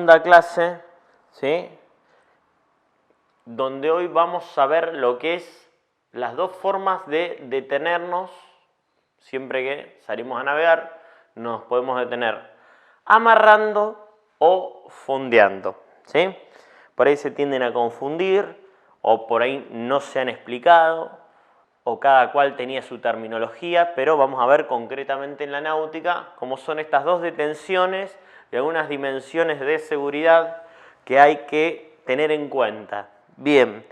segunda clase, ¿sí? Donde hoy vamos a ver lo que es las dos formas de detenernos. Siempre que salimos a navegar, nos podemos detener amarrando o fondeando, ¿sí? Por ahí se tienden a confundir, o por ahí no se han explicado, o cada cual tenía su terminología, pero vamos a ver concretamente en la náutica cómo son estas dos detenciones y algunas dimensiones de seguridad que hay que tener en cuenta. Bien,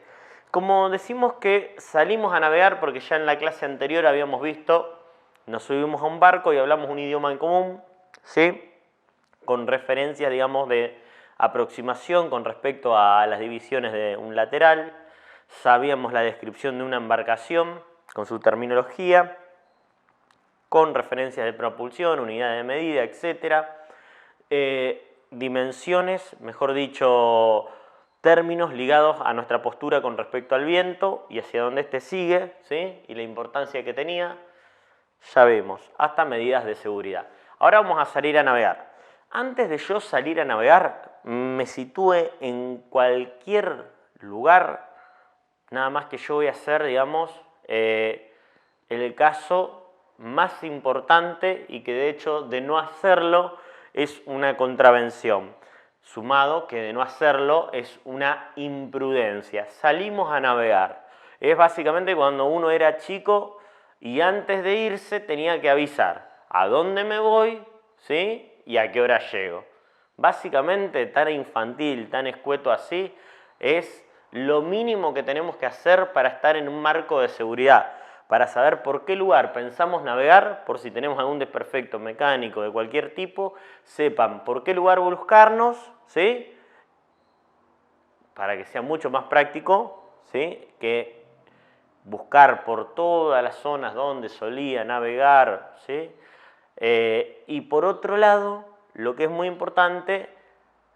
como decimos que salimos a navegar porque ya en la clase anterior habíamos visto, nos subimos a un barco y hablamos un idioma en común, ¿sí? Con referencias, digamos, de aproximación con respecto a las divisiones de un lateral, sabíamos la descripción de una embarcación con su terminología, con referencias de propulsión, unidades de medida, etc. Dimensiones, mejor dicho, términos ligados a nuestra postura con respecto al viento y hacia dónde éste sigue, ¿sí? Y la importancia que tenía, ya vemos, hasta medidas de seguridad. Ahora vamos a salir a navegar. Antes de yo salir a navegar, me sitúe en cualquier lugar, nada más que yo voy a hacer, digamos, el caso más importante y que de hecho de no hacerlo es una contravención, sumado que de no hacerlo es una imprudencia. Salimos a navegar. Es básicamente cuando uno era chico y antes de irse tenía que avisar a dónde me voy, ¿sí? Y a qué hora llego. Básicamente, tan infantil, tan escueto así, es lo mínimo que tenemos que hacer para estar en un marco de seguridad, para saber por qué lugar pensamos navegar, por si tenemos algún desperfecto mecánico de cualquier tipo, sepan por qué lugar buscarnos, ¿sí? Para que sea mucho más práctico, ¿sí? Que buscar por todas las zonas donde solía navegar, ¿sí? Y por otro lado, lo que es muy importante,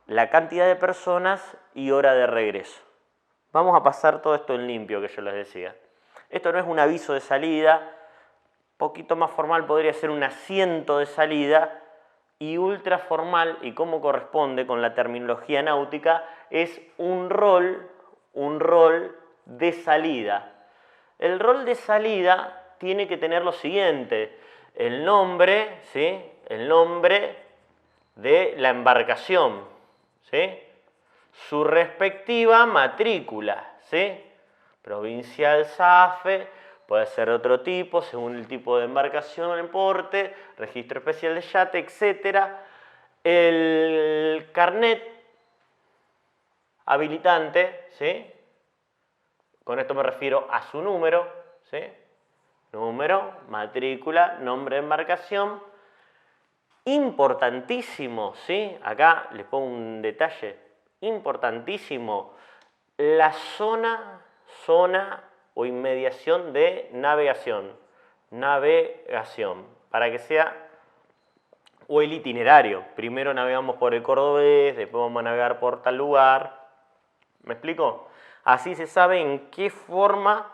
la cantidad de personas y hora de regreso. Vamos a pasar todo esto en limpio que yo les decía. Esto no es un aviso de salida, poquito más formal podría ser un asiento de salida, y ultra formal, y como corresponde con la terminología náutica, es un rol de salida. El rol de salida tiene que tener lo siguiente: el nombre, ¿sí? El nombre de la embarcación, ¿sí? Su respectiva matrícula, ¿sí? Provincial SAFE, puede ser de otro tipo, según el tipo de embarcación, el porte, registro especial de yate, etc. El carnet habilitante, ¿sí? Con esto me refiero a su número, ¿sí? Número, matrícula, nombre de embarcación. Importantísimo, ¿sí? Acá les pongo un detalle. Importantísimo. La zona o inmediación de navegación. Navegación. Para que sea, o el itinerario. Primero navegamos por el Cordobés, después vamos a navegar por tal lugar. ¿Me explico? Así se sabe en qué forma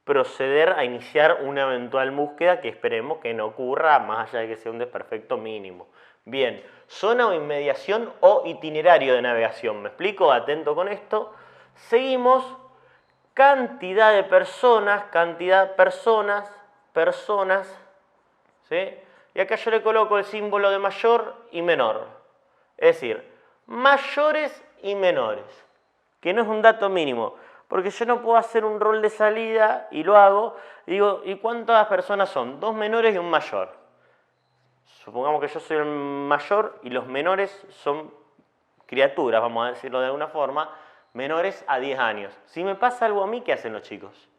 proceder a iniciar una eventual búsqueda que esperemos que no ocurra, más allá de que sea un desperfecto mínimo. Bien, zona o inmediación o itinerario de navegación. ¿Me explico? Atento con esto. Seguimos. Cantidad de personas, ¿sí? Y acá yo le coloco el símbolo de mayor y menor. Es decir, mayores y menores, que no es un dato mínimo, porque yo no puedo hacer un rol de salida y lo hago, y digo, ¿y cuántas personas son? 2 menores y un mayor. Supongamos que yo soy el mayor y los menores son criaturas, vamos a decirlo de alguna forma, menores a 10 años. Si me pasa algo a mí, ¿qué hacen los chicos?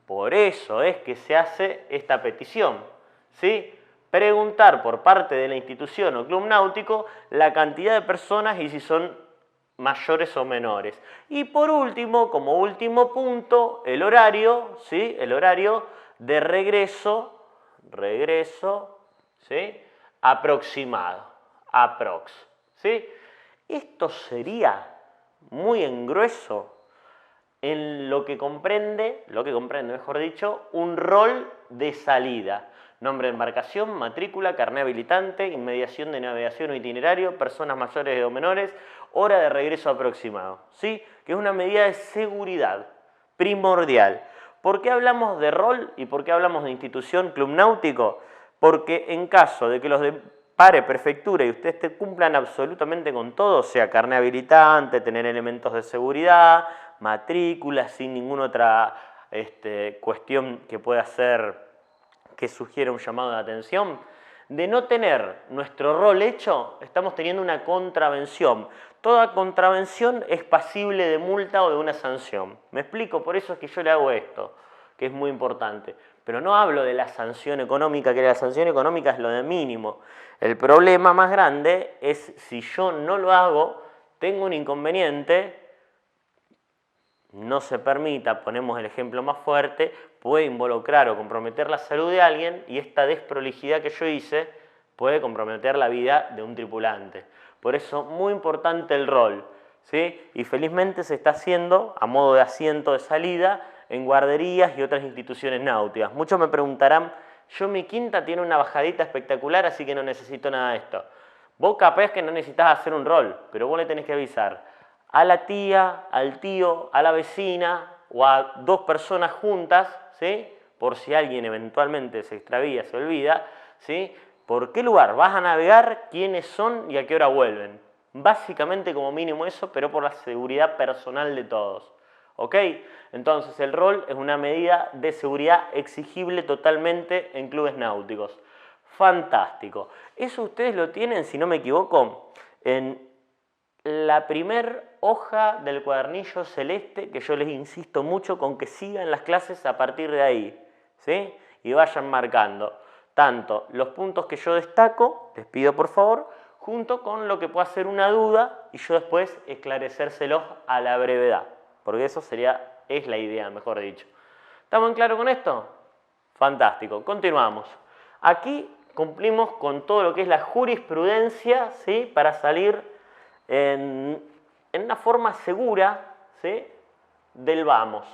Por eso es que se hace esta petición, ¿sí? Preguntar por parte de la institución o club náutico la cantidad de personas y si son mayores o menores. Y por último, como último punto, el horario, ¿sí? El horario de regreso, ¿sí? Aproximado, aprox, ¿sí? Esto sería muy en grueso en lo que comprende, mejor dicho, un rol de salida. Nombre de embarcación, matrícula, carné habilitante, inmediación de navegación o itinerario, personas mayores o menores, hora de regreso aproximado, ¿sí? Que es una medida de seguridad primordial. ¿Por qué hablamos de rol y por qué hablamos de institución club náutico? Porque en caso de que los de pare prefectura y ustedes te cumplan absolutamente con todo, sea carné habilitante, tener elementos de seguridad, matrícula, sin ninguna otra cuestión que pueda ser que sugiera un llamado de atención, de no tener nuestro rol hecho, estamos teniendo una contravención. Toda contravención es pasible de multa o de una sanción. ¿Me explico? Por eso es que yo le hago esto, que es muy importante. Pero no hablo de la sanción económica, que la sanción económica es lo de mínimo. El problema más grande es si yo no lo hago, tengo un inconveniente, no se permita, ponemos el ejemplo más fuerte, puede involucrar o comprometer la salud de alguien y esta desprolijidad que yo hice puede comprometer la vida de un tripulante. Por eso, muy importante el rol, ¿sí? Y felizmente se está haciendo a modo de asiento de salida en guarderías y otras instituciones náuticas. Muchos me preguntarán, yo mi quinta tiene una bajadita espectacular, así que no necesito nada de esto. Vos capaz que no necesitas hacer un rol, pero vos le tenés que avisar a la tía, al tío, a la vecina o a dos personas juntas, ¿sí? Por si alguien eventualmente se extravía, se olvida, ¿sí? ¿Por qué lugar vas a navegar? ¿Quiénes son y a qué hora vuelven? Básicamente como mínimo eso, pero por la seguridad personal de todos. ¿Ok? Entonces el rol es una medida de seguridad exigible totalmente en clubes náuticos. Fantástico. Eso ustedes lo tienen, si no me equivoco, en la primer hoja del cuadernillo celeste, que yo les insisto mucho con que sigan las clases a partir de ahí, ¿sí? Y vayan marcando tanto los puntos que yo destaco, les pido por favor, junto con lo que pueda ser una duda y yo después esclarecérselos a la brevedad, porque eso es la idea, mejor dicho. ¿Estamos en claro con esto? Fantástico, continuamos. Aquí cumplimos con todo lo que es la jurisprudencia, ¿sí? Para salir en una forma segura, ¿sí? Del vamos.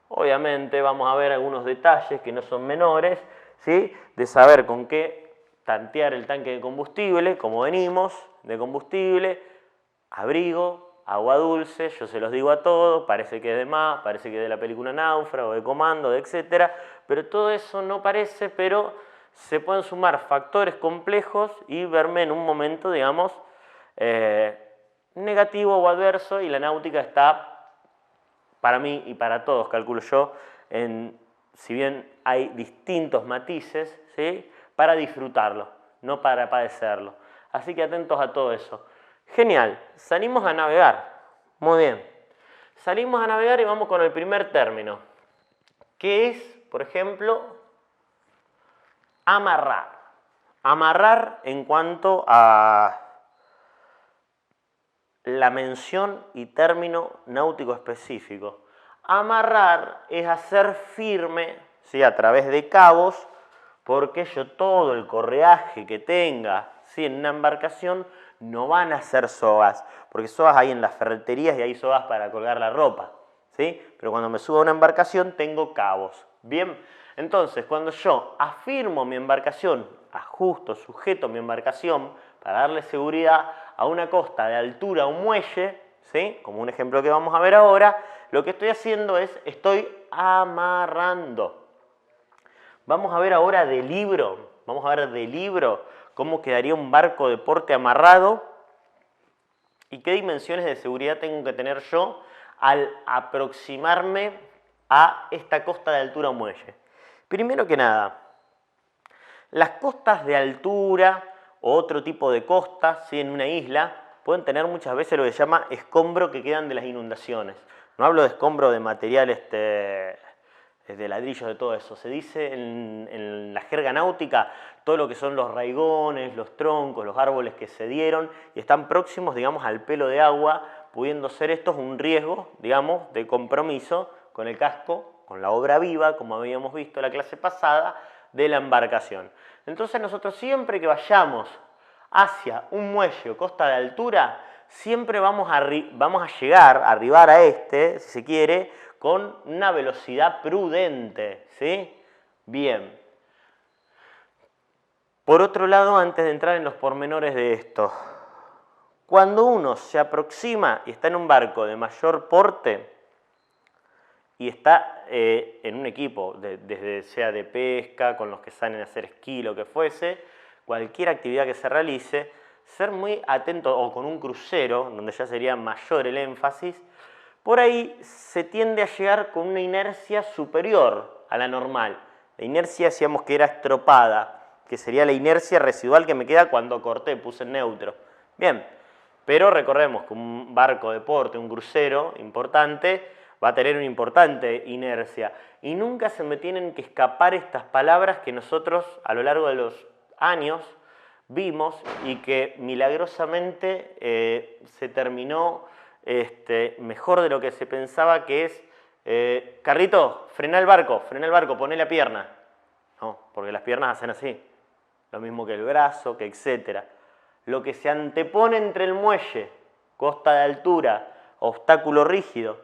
Obviamente vamos a ver algunos detalles que no son menores, ¿sí? De saber con qué tantear el tanque de combustible, como venimos, de combustible, abrigo, agua dulce, yo se los digo a todos, parece que es de más, parece que es de la película Náufrago, de Comando, de etcétera, pero todo eso no parece, pero se pueden sumar factores complejos y verme en un momento, digamos, negativo o adverso, y la náutica está, para mí y para todos, calculo yo, si bien hay distintos matices, ¿sí? Para disfrutarlo, no para padecerlo. Así que atentos a todo eso. Genial, salimos a navegar. Muy bien. Salimos a navegar y vamos con el primer término, que es, por ejemplo, amarrar. Amarrar en cuanto a la mención y término náutico específico. Amarrar es hacer firme, ¿sí? A través de cabos, porque yo todo el correaje que tenga, ¿sí? En una embarcación no van a ser sogas, porque sogas hay en las ferreterías y hay sogas para colgar la ropa, ¿sí? Pero cuando me subo a una embarcación tengo cabos. Bien, entonces cuando yo afirmo mi embarcación, ajusto, sujeto mi embarcación para darle seguridad a una costa de altura, un muelle, ¿sí? Como un ejemplo que vamos a ver ahora, lo que estoy haciendo es, estoy amarrando. Vamos a ver ahora de libro, cómo quedaría un barco de porte amarrado y qué dimensiones de seguridad tengo que tener yo al aproximarme a esta costa de altura o muelle. Primero que nada, las costas de altura o otro tipo de costas, ¿sí? En una isla, pueden tener muchas veces lo que se llama escombro que quedan de las inundaciones. No hablo de escombro de material de ladrillos, de todo eso. Se dice en la jerga náutica todo lo que son los raigones, los troncos, los árboles que se dieron y están próximos, digamos, al pelo de agua, pudiendo ser estos un riesgo, digamos, de compromiso con el casco, con la obra viva, como habíamos visto en la clase pasada, de la embarcación. Entonces nosotros siempre que vayamos hacia un muelle o costa de altura, siempre vamos a arribar a si se quiere, con una velocidad prudente, ¿sí? Bien. Por otro lado, antes de entrar en los pormenores de esto, cuando uno se aproxima y está en un barco de mayor porte y está en un equipo, desde sea de pesca, con los que salen a hacer esquí, lo que fuese, cualquier actividad que se realice, ser muy atento, o con un crucero, donde ya sería mayor el énfasis, por ahí se tiende a llegar con una inercia superior a la normal. La inercia decíamos que era estropada, que sería la inercia residual que me queda cuando corté, puse en neutro. Bien, pero recordemos que un barco de porte, un crucero importante, va a tener una importante inercia. Y nunca se me tienen que escapar estas palabras que nosotros a lo largo de los años vimos y que milagrosamente se terminó mejor de lo que se pensaba, que es, carrito, frena el barco, poné la pierna. No, porque las piernas hacen así. Lo mismo que el brazo, que etcétera. Lo que se antepone entre el muelle, costa de altura, obstáculo rígido,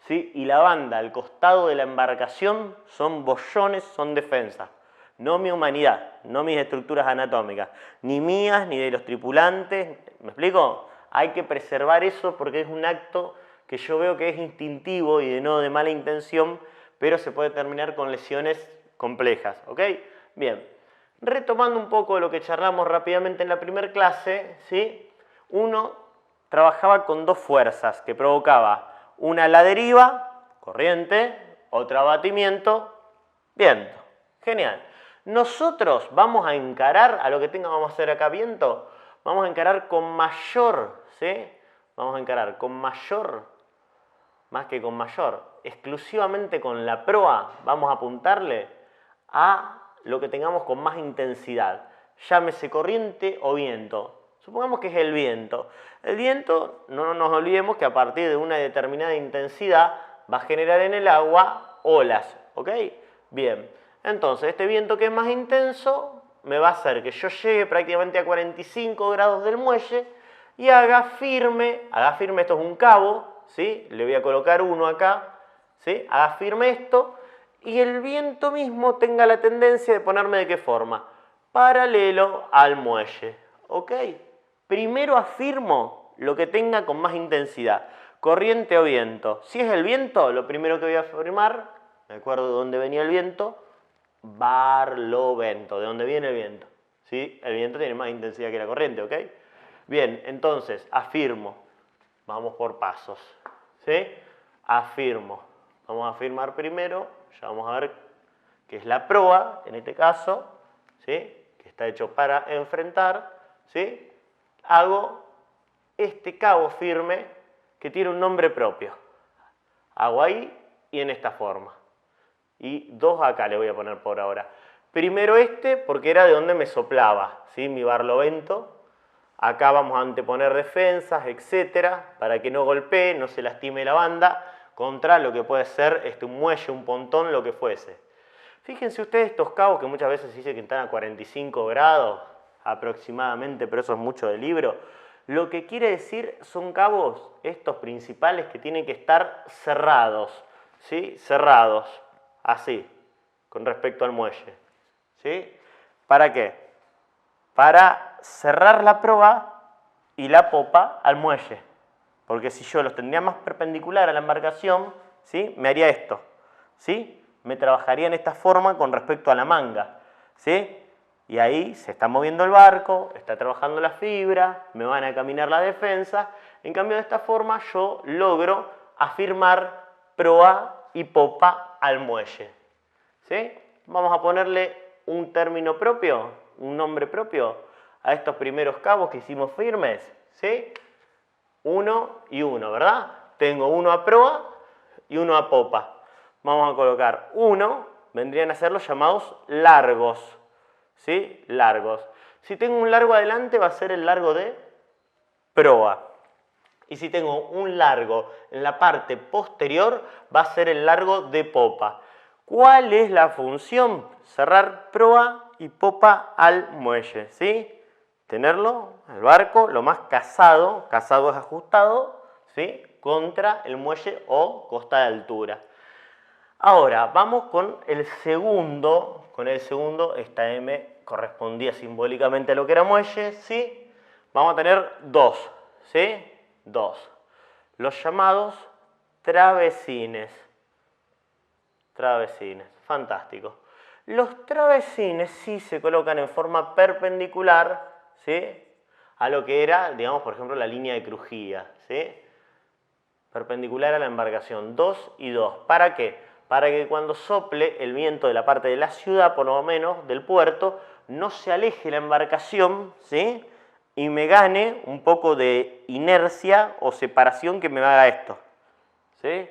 ¿sí?, y la banda al costado de la embarcación son bollones, son defensas. No mi humanidad, no mis estructuras anatómicas, ni mías, ni de los tripulantes. ¿Me explico? Hay que preservar eso porque es un acto que yo veo que es instintivo y de mala intención, pero se puede terminar con lesiones complejas, ¿ok? Bien, retomando un poco de lo que charlamos rápidamente en la primera clase, ¿sí? Uno trabajaba con dos fuerzas que provocaba una a la deriva, corriente, otra abatimiento, viento. Genial. Nosotros vamos a encarar a lo que vamos a hacer acá, viento, vamos a encarar con mayor, ¿sí? Vamos a encarar con mayor, más que con mayor, exclusivamente con la proa, vamos a apuntarle a lo que tengamos con más intensidad. Llámese corriente o viento. Supongamos que es el viento. El viento, no nos olvidemos que a partir de una determinada intensidad va a generar en el agua olas, ¿ok? Bien, entonces este viento que es más intenso me va a hacer que yo llegue prácticamente a 45 grados del muelle y haga firme, esto es un cabo, ¿sí? Le voy a colocar uno acá, ¿sí? Haga firme esto y el viento mismo tenga la tendencia de ponerme ¿de qué forma? Paralelo al muelle, ¿ok? Primero afirmo lo que tenga con más intensidad, corriente o viento. Si es el viento, lo primero que voy a afirmar, me acuerdo de dónde venía el viento, barlovento, de dónde viene el viento. ¿Sí? El viento tiene más intensidad que la corriente, ¿ok? Bien, entonces afirmo, vamos por pasos, ¿sí? Afirmo, vamos a afirmar primero, ya vamos a ver que es la proa, en este caso, ¿sí?, que está hecho para enfrentar, ¿sí? Hago este cabo firme que tiene un nombre propio. Hago ahí y en esta forma. Y dos acá le voy a poner por ahora. Primero este porque era de donde me soplaba, ¿sí?, mi barlovento. Acá vamos a anteponer defensas, etcétera, para que no golpee, no se lastime la banda contra lo que puede ser un muelle, un pontón, lo que fuese. Fíjense ustedes estos cabos que muchas veces se dice que están a 45 grados aproximadamente, pero eso es mucho del libro. Lo que quiere decir son cabos, estos principales, que tienen que estar cerrados, ¿sí? Cerrados, así, con respecto al muelle, ¿sí? ¿Para qué? Para cerrar la proa y la popa al muelle. Porque si yo los tendría más perpendicular a la embarcación, ¿sí?, me haría esto, ¿sí? Me trabajaría en esta forma con respecto a la manga, ¿sí? Y ahí se está moviendo el barco, está trabajando la fibra, me van a caminar la defensa. En cambio, de esta forma yo logro afirmar proa y popa al muelle, ¿sí? Vamos a ponerle un término propio, un nombre propio a estos primeros cabos que hicimos firmes, ¿sí? Uno y uno, ¿verdad? Tengo uno a proa y uno a popa. Vamos a colocar uno, vendrían a ser los llamados largos, ¿sí? Largos. Si tengo un largo adelante va a ser el largo de proa. Y si tengo un largo en la parte posterior va a ser el largo de popa. ¿Cuál es la función? Cerrar proa y popa al muelle, ¿sí? Tenerlo, el barco, lo más casado es ajustado, ¿sí?, contra el muelle o costa de altura. Ahora, vamos con el segundo, esta M correspondía simbólicamente a lo que era muelle, ¿sí? Vamos a tener dos, ¿sí? Dos. Los llamados travesines. Travesines, fantástico. Los travesines sí se colocan en forma perpendicular, ¿sí? A lo que era, digamos, por ejemplo, la línea de crujía, ¿sí? Perpendicular a la embarcación, 2 y 2. ¿Para qué? Para que cuando sople el viento de la parte de la ciudad, por lo menos, del puerto, no se aleje la embarcación, ¿sí? Y me gane un poco de inercia o separación que me haga esto, ¿sí?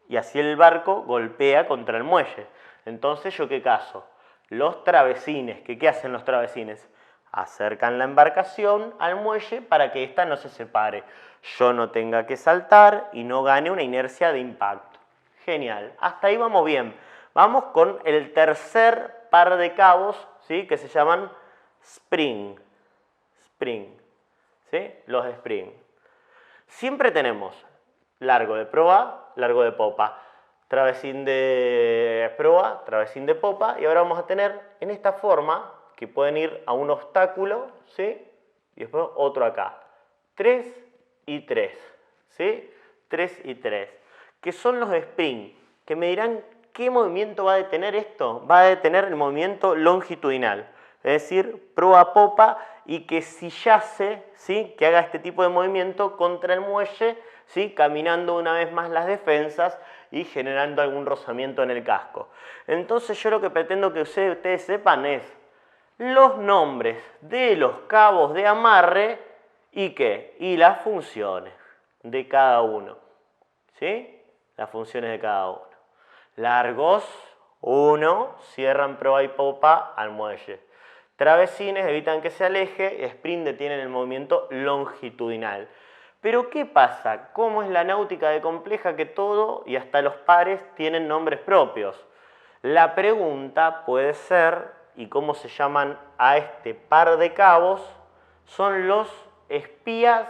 Y así el barco golpea contra el muelle. Entonces, ¿yo qué caso? Los travesines, ¿qué hacen los travesines? Acercan la embarcación al muelle para que ésta no se separe. Yo no tenga que saltar y no gane una inercia de impacto. Genial. Hasta ahí vamos bien. Vamos con el tercer par de cabos, ¿sí? Que se llaman spring. Spring. ¿Sí? Los spring. Siempre tenemos largo de proa, largo de popa. Travesín de proa, travesín de popa. Y ahora vamos a tener en esta forma que pueden ir a un obstáculo, ¿sí? Y después otro acá. 3 y 3, ¿sí? 3 y 3. Que son los spring, que me dirán qué movimiento va a detener esto. Va a detener el movimiento longitudinal, es decir, proa-popa, y que si yace, ¿sí? Que haga este tipo de movimiento contra el muelle, ¿sí? Caminando una vez más las defensas y generando algún rozamiento en el casco. Entonces yo lo que pretendo que ustedes sepan es los nombres de los cabos de amarre y ¿qué? Y las funciones de cada uno, ¿sí? Las funciones de cada uno. Largos, 1, cierran proa y popa al muelle. Travesines evitan que se aleje, sprint detienen el movimiento longitudinal. Pero ¿qué pasa? ¿Cómo es la náutica de compleja que todo y hasta los pares tienen nombres propios? La pregunta puede ser, ¿y cómo se llaman a este par de cabos? Son los espías,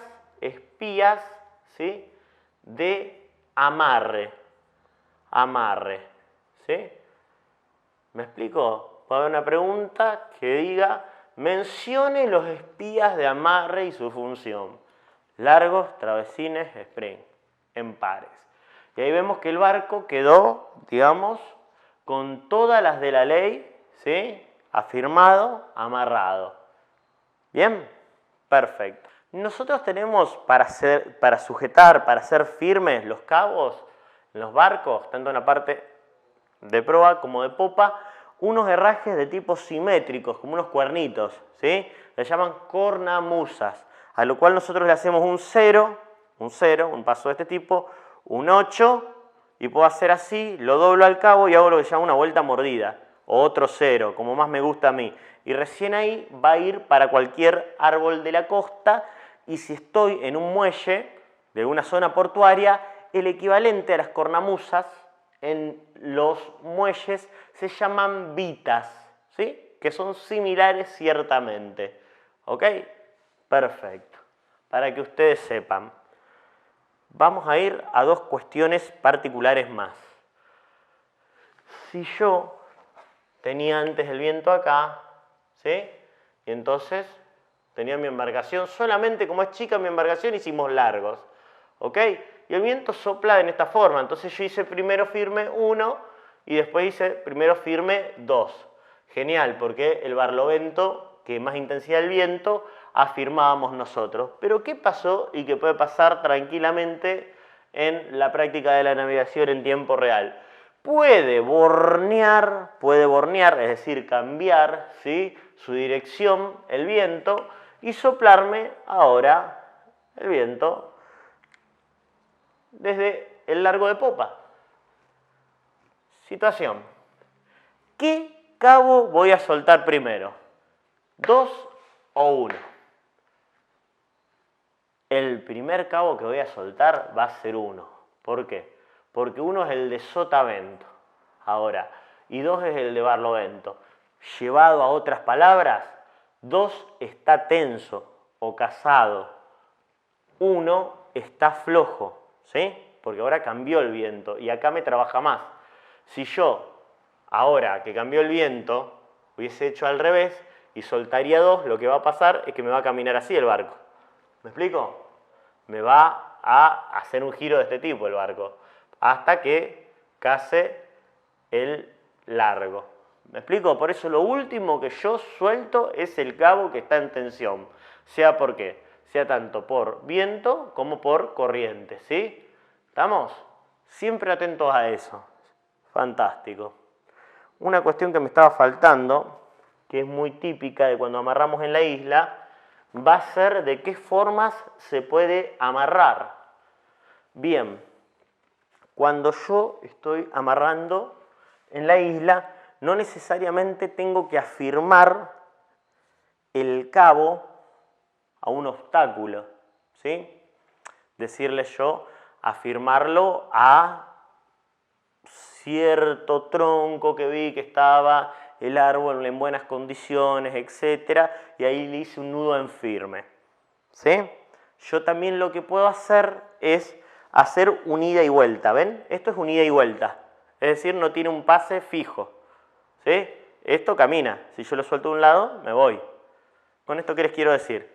¿sí? De amarre. Amarre, ¿sí? ¿Me explico? Puede haber una pregunta que diga, mencione los espías de amarre y su función. Largos, travesines, spring, en pares. Y ahí vemos que el barco quedó, digamos, con todas las de la ley, ¿sí? Afirmado, amarrado. ¿Bien? Perfecto. Nosotros tenemos para sujetar, para hacer firmes los cabos en los barcos, tanto en la parte de proa como de popa, unos herrajes de tipo simétricos, como unos cuernitos, ¿sí? Le llaman cornamusas, a lo cual nosotros le hacemos un 0, un paso de este tipo, un 8, y puedo hacer así, lo doblo al cabo y hago lo que se llama una vuelta mordida, o otro 0, como más me gusta a mí. Y recién ahí va a ir para cualquier árbol de la costa, y si estoy en un muelle de una zona portuaria, el equivalente a las cornamusas en los muelles se llaman vitas, ¿sí? Que son similares ciertamente. ¿Ok? Perfecto. Para que ustedes sepan. Vamos a ir a dos cuestiones particulares más. Si yo tenía antes el viento acá, ¿sí? Y entonces tenía mi embarcación, solamente como es chica mi embarcación hicimos largos, ¿ok? Y el viento sopla en esta forma, entonces yo hice primero firme 1 y después hice primero firme 2. Genial, porque el barlovento, que más intensidad del viento, afirmábamos nosotros. Pero ¿qué pasó y qué puede pasar tranquilamente en la práctica de la navegación en tiempo real? Puede bornear, es decir, cambiar, ¿sí? Su dirección, el viento, y soplarme ahora el viento desde el largo de popa. Situación. ¿Qué cabo voy a soltar primero? ¿2 o 1? El primer cabo que voy a soltar va a ser 1. ¿Por qué? Porque 1 es el de sotavento. Ahora, y 2 es el de barlovento. Llevado a otras palabras, 2 está tenso o casado. 1 está flojo, ¿sí? Porque ahora cambió el viento y acá me trabaja más. Si yo, ahora que cambió el viento, hubiese hecho al revés y soltaría 2, lo que va a pasar es que me va a caminar así el barco. ¿Me explico? Me va a hacer un giro de este tipo el barco, hasta que case el largo. ¿Me explico? Por eso lo último que yo suelto es el cabo que está en tensión. Sea por qué, sea tanto por viento como por corriente, ¿sí? ¿Estamos? Siempre atentos a eso. Fantástico. Una cuestión que me estaba faltando, que es muy típica de cuando amarramos en la isla, va a ser de qué formas se puede amarrar. Bien, cuando yo estoy amarrando en la isla, no necesariamente tengo que afirmar el cabo a un obstáculo, ¿sí? Decirle yo, afirmarlo a cierto tronco que vi que estaba el árbol en buenas condiciones, etc. Y ahí le hice un nudo en firme, ¿sí? Yo también lo que puedo hacer es hacer un ida y vuelta, ¿ven? Esto es un ida y vuelta, es decir, no tiene un pase fijo, ¿sí? Esto camina, si yo lo suelto de un lado, me voy. Con esto, ¿qué les quiero decir?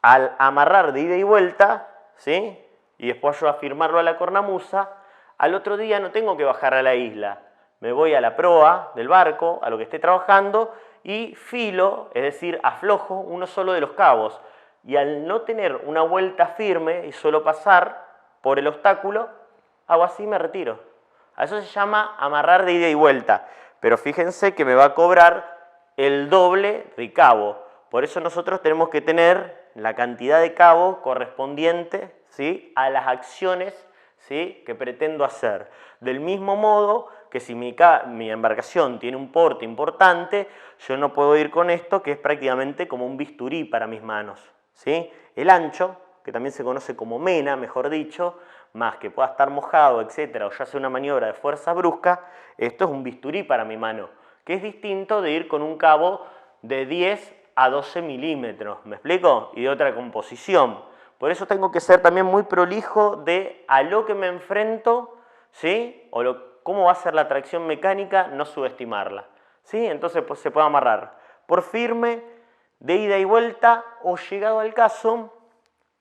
Al amarrar de ida y vuelta, ¿sí? Y después yo afirmarlo a la cornamusa, al otro día no tengo que bajar a la isla. Me voy a la proa del barco, a lo que esté trabajando, y filo, es decir, aflojo uno solo de los cabos. Y al no tener una vuelta firme y solo pasar por el obstáculo, hago así y me retiro. A eso se llama amarrar de ida y vuelta. Pero fíjense que me va a cobrar el doble de cabo. Por eso nosotros tenemos que tener la cantidad de cabo correspondiente, ¿sí?, a las acciones, ¿sí?, que pretendo hacer. Del mismo modo que si mi embarcación tiene un porte importante, yo no puedo ir con esto, que es prácticamente como un bisturí para mis manos, ¿sí? El ancho, que también se conoce como mena, mejor dicho, más que pueda estar mojado, etcétera, o ya sea una maniobra de fuerza brusca, esto es un bisturí para mi mano, que es distinto de ir con un cabo de 10 a 12 milímetros, ¿me explico? Y de otra composición. Por eso tengo que ser también muy prolijo de a lo que me enfrento, ¿sí? O cómo va a ser la tracción mecánica, no subestimarla, ¿sí? Entonces pues, se puede amarrar por firme, de ida y vuelta, o llegado al caso,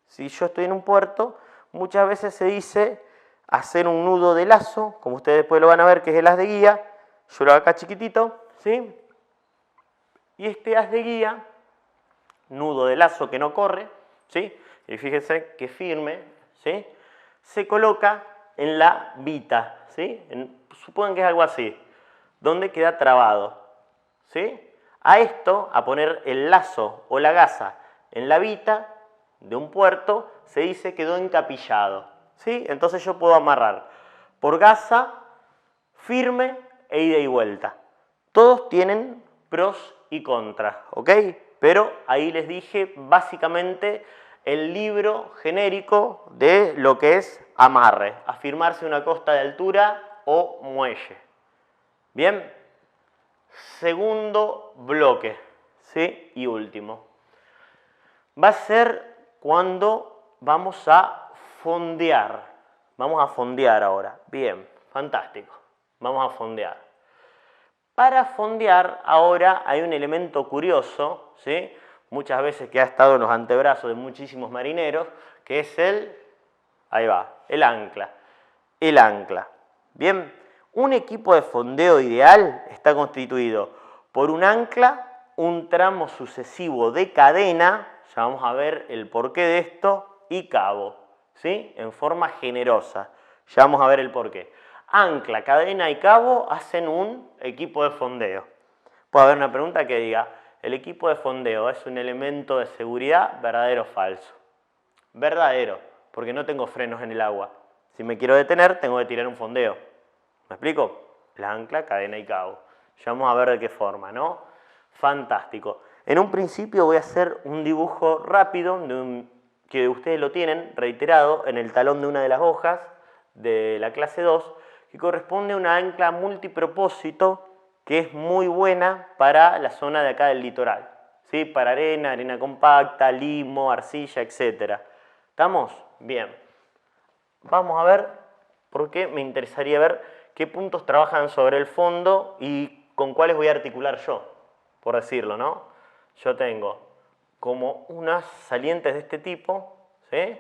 si yo estoy en un puerto, muchas veces se dice hacer un nudo de lazo, como ustedes después lo van a ver, que es el haz de guía. Yo lo hago acá chiquitito, ¿sí? Y este haz de guía, nudo de lazo que no corre, ¿sí? Y fíjense que firme, ¿sí?, se coloca en la vita, ¿sí? Supongan que es algo así, donde queda trabado, ¿sí? A esto, a poner el lazo o la gasa en la vita de un puerto, se dice quedó encapillado, ¿sí? Entonces yo puedo amarrar por gasa, firme e ida y vuelta. Todos tienen pros y contras, ¿ok? Pero ahí les dije básicamente el libro genérico de lo que es amarre, afirmarse una costa de altura o muelle. Bien, segundo bloque, ¿sí? Y último. Va a ser cuando vamos a fondear. Vamos a fondear ahora. Bien, fantástico. Vamos a fondear. Para fondear ahora hay un elemento curioso, ¿sí?, muchas veces que ha estado en los antebrazos de muchísimos marineros, que es ahí va, el ancla. El ancla. Bien, un equipo de fondeo ideal está constituido por un ancla, un tramo sucesivo de cadena, ya vamos a ver el porqué de esto, y cabo, ¿sí?, en forma generosa. Ya vamos a ver el porqué. Ancla, cadena y cabo hacen un equipo de fondeo. Puede haber una pregunta que diga, ¿el equipo de fondeo es un elemento de seguridad, verdadero o falso? Verdadero, porque no tengo frenos en el agua. Si me quiero detener, tengo que tirar un fondeo. ¿Me explico? La ancla, cadena y cabo. Ya vamos a ver de qué forma, ¿no? Fantástico. En un principio voy a hacer un dibujo rápido, que ustedes lo tienen reiterado en el talón de una de las hojas de la clase 2, que corresponde a una ancla multipropósito que es muy buena para la zona de acá del litoral, ¿sí?, para arena, arena compacta, limo, arcilla, etc. ¿Estamos? Bien. Vamos a ver, porque me interesaría ver qué puntos trabajan sobre el fondo y con cuáles voy a articular yo, por decirlo, ¿no? Yo tengo como unas salientes de este tipo, ¿sí?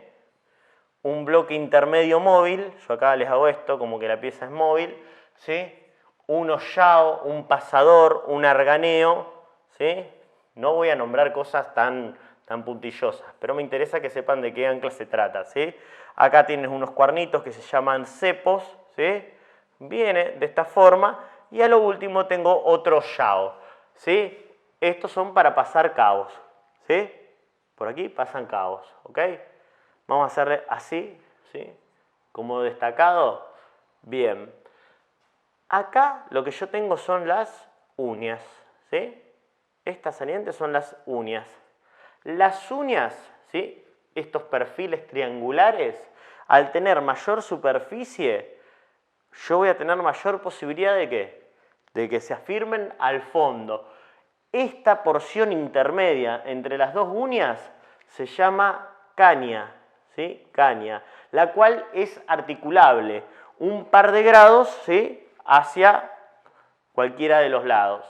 Un bloque intermedio móvil, yo acá les hago esto como que la pieza es móvil, ¿sí? Un hollao, un pasador, un arganeo, ¿sí? No voy a nombrar cosas tan puntillosas, pero me interesa que sepan de qué ancla se trata, ¿sí? Acá tienes unos cuernitos que se llaman cepos, ¿sí? Viene de esta forma, y a lo último tengo otro hollao, ¿sí? Estos son para pasar cabos, ¿sí? Por aquí pasan cabos, ¿ok? Vamos a hacerle así, ¿sí? Como destacado. Bien. Acá lo que yo tengo son las uñas, ¿sí? Estas salientes son las uñas. Las uñas, ¿sí? Estos perfiles triangulares, al tener mayor superficie, yo voy a tener mayor posibilidad de ¿qué? De que se afirmen al fondo. Esta porción intermedia entre las dos uñas se llama caña, ¿sí? Caña, la cual es articulable un par de grados, ¿sí? Hacia cualquiera de los lados.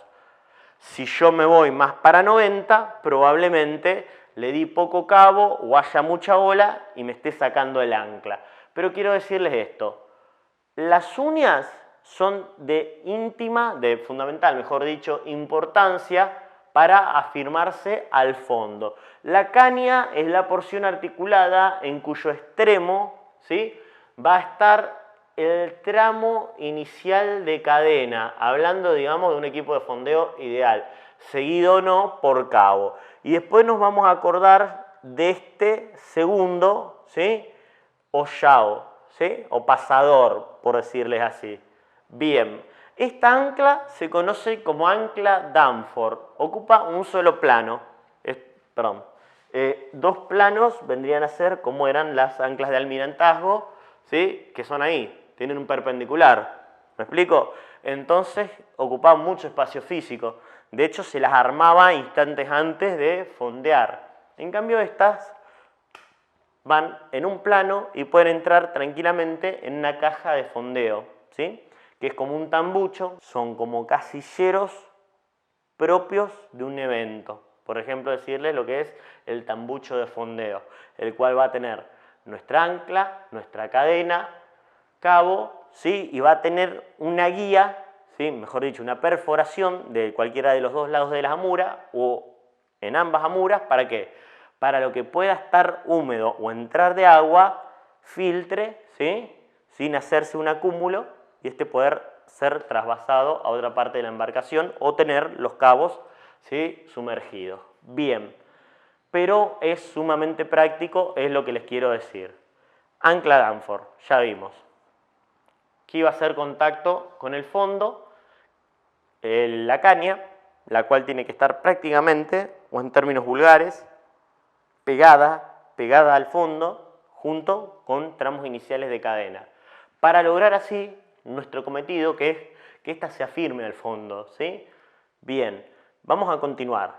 Si yo me voy más para 90, probablemente le di poco cabo o haya mucha bola y me esté sacando el ancla. Pero quiero decirles esto, las uñas son de fundamental, mejor dicho, importancia para afirmarse al fondo. La caña es la porción articulada en cuyo extremo, ¿sí? Va a estar el tramo inicial de cadena, hablando, digamos, de un equipo de fondeo ideal, seguido o no por cabo. Y después nos vamos a acordar de este segundo, ¿sí? Hollao, ¿sí? O pasador, por decirles así. Bien, esta ancla se conoce como ancla Danforth, ocupa un solo plano, dos planos vendrían a ser como eran las anclas de almirantazgo, ¿sí? Que son ahí, tienen un perpendicular, ¿me explico? Entonces ocupaban mucho espacio físico, de hecho se las armaba instantes antes de fondear. En cambio estas van en un plano y pueden entrar tranquilamente en una caja de fondeo, ¿sí? Que es como un tambucho, son como casilleros propios de un evento. Por ejemplo, decirles lo que es el tambucho de fondeo, el cual va a tener nuestra ancla, nuestra cadena, cabo, ¿sí? Y va a tener una guía, ¿sí? Mejor dicho, una perforación de cualquiera de los dos lados de la amura o en ambas amuras, ¿para qué? Para lo que pueda estar húmedo o entrar de agua, filtre, ¿sí? Sin hacerse un acúmulo y este poder ser trasvasado a otra parte de la embarcación o tener los cabos, ¿sí? Sumergidos. Bien, pero es sumamente práctico, es lo que les quiero decir. Ancla Danforth, ya vimos. Aquí va a hacer contacto con el fondo, la caña, la cual tiene que estar prácticamente, o en términos vulgares, pegada al fondo, junto con tramos iniciales de cadena. Para lograr así nuestro cometido, que es que ésta se afirme al fondo, ¿sí? Bien, vamos a continuar.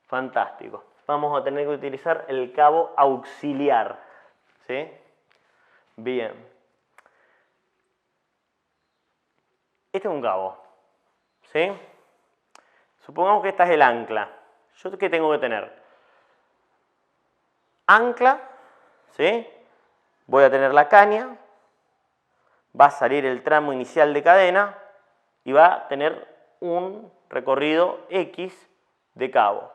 Fantástico. Vamos a tener que utilizar el cabo auxiliar, ¿sí? Bien. Este es un cabo, ¿sí? Supongamos que esta es el ancla. ¿Yo qué tengo que tener? Ancla, ¿sí? Voy a tener la caña, va a salir el tramo inicial de cadena y va a tener un recorrido X de cabo.